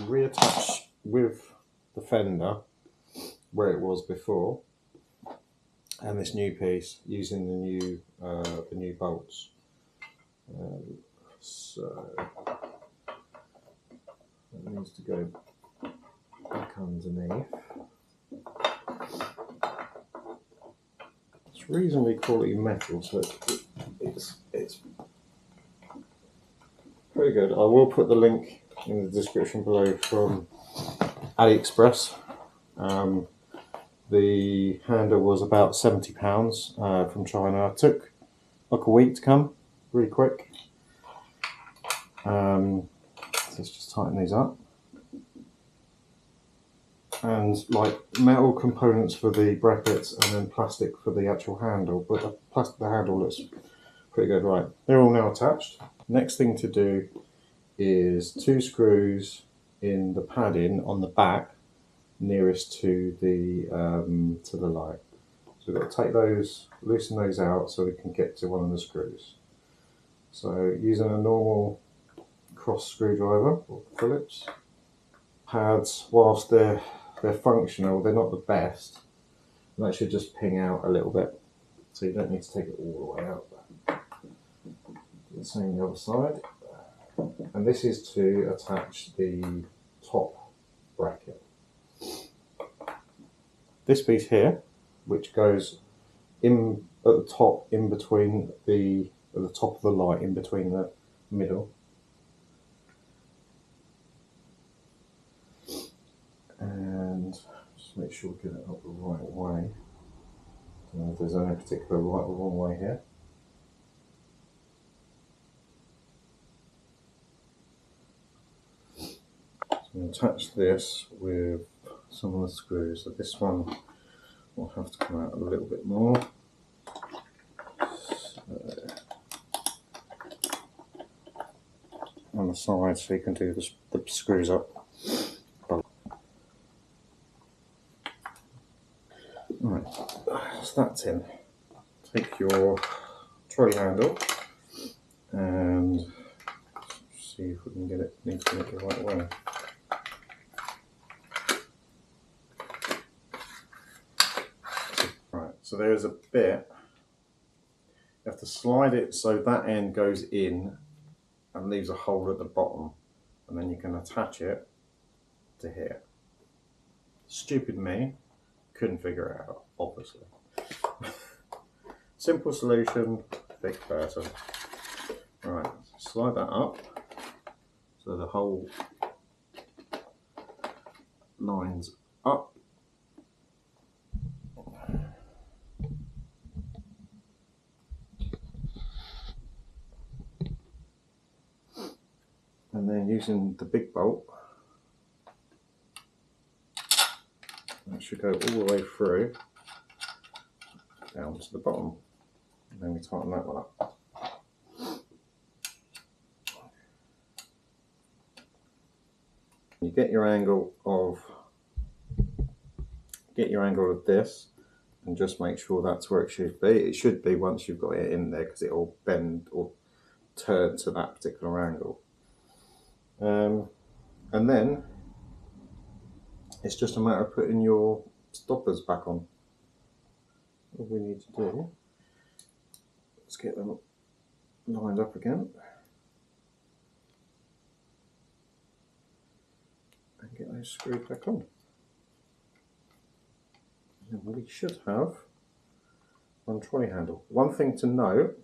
reattach with the fender where it was before, and this new piece using the new bolts. So that needs to go back underneath. It's reasonably quality metal, so it's pretty good. I will put the link in the description below from AliExpress. The handle was about £70 from China. It took like a week to come, really quick. So let's just tighten these up. And like metal components for the brackets and then plastic for the actual handle, but the handle looks pretty good. Right, they're all now attached. Next thing to do is 2 screws in the padding on the back nearest to the light. So we've got to take those, loosen those out so we can get to one of the screws. So using a normal cross screwdriver or Phillips, pads, whilst they're functional, they're not the best. And that should just ping out a little bit, so you don't need to take it all the way out. Do the same on the other side. And this is to attach the top bracket. This piece here, which goes in at the top, in between at the top of the light, in between the middle. And just make sure we get it up the right way. I don't know if there's any particular right or wrong way here. So I'm going to attach this with some of the screws. So this one will have to come out a little bit more. So, on the side, so you can do the screws up. Right, so that's in. Take your trolley handle and see if we can get it into it the right way. Right, so there is a bit, you have to slide it so that end goes in and leaves a hole at the bottom, and then you can attach it to here. Stupid me, couldn't figure it out, obviously. Simple solution, big person. Right, slide that up so the whole lines up. And then using the big bolt, that should go all the way through down to the bottom. And then we tighten that one up. You get your angle of this, and just make sure that's where it should be. It should be once you've got it in there, because it will bend or turn to that particular angle. And then it's just a matter of putting your stoppers back on. All we need to do, let's get them lined up again and get those screwed back on. And we should have one trolley handle. One thing to note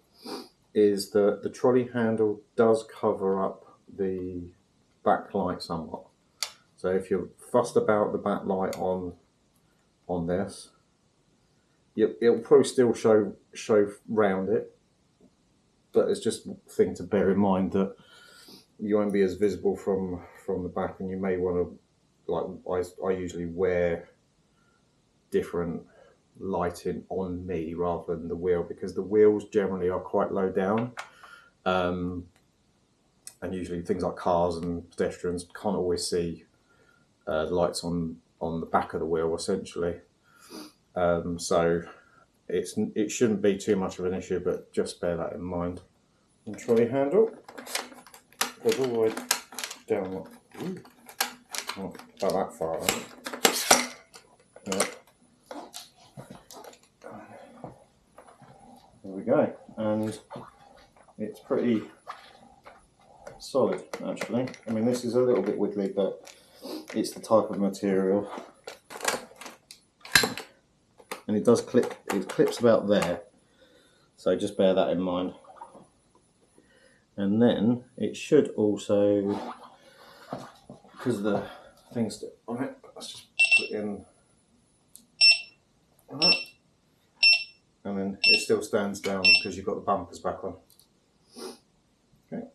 is that the trolley handle does cover up the backlight somewhat. So if you're fussed about the backlight on this, it'll probably still show round it, but it's just a thing to bear in mind that you won't be as visible from the back, and you may want to, like I usually wear different lighting on me rather than the wheel, because the wheels generally are quite low down, and usually things like cars and pedestrians can't always see the lights on the back of the wheel, essentially. So it shouldn't be too much of an issue, but just bear that in mind. And trolley handle goes all the way down. Well, about that far, right? Yeah. There we go, and it's pretty solid actually. I mean, this is a little bit wiggly, but it's the type of material, and it does clip. It clips about there, so just bear that in mind. And then it should also, because the things that on it, let's just put it in like that, and then it still stands down because you've got the bumpers back on. Okay.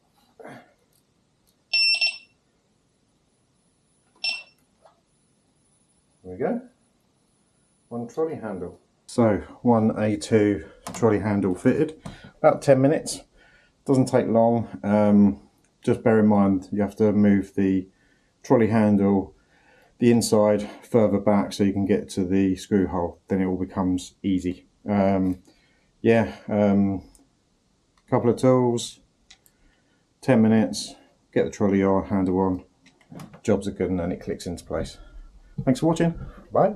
There we go. One trolley handle. So one A2 trolley handle fitted. About 10 minutes. Doesn't take long. Just bear in mind you have to move the trolley handle, the inside further back so you can get to the screw hole. Then it all becomes easy. Couple of tools, 10 minutes, get the trolley handle on. Jobs are good, and then it clicks into place. Thanks for watching. Bye.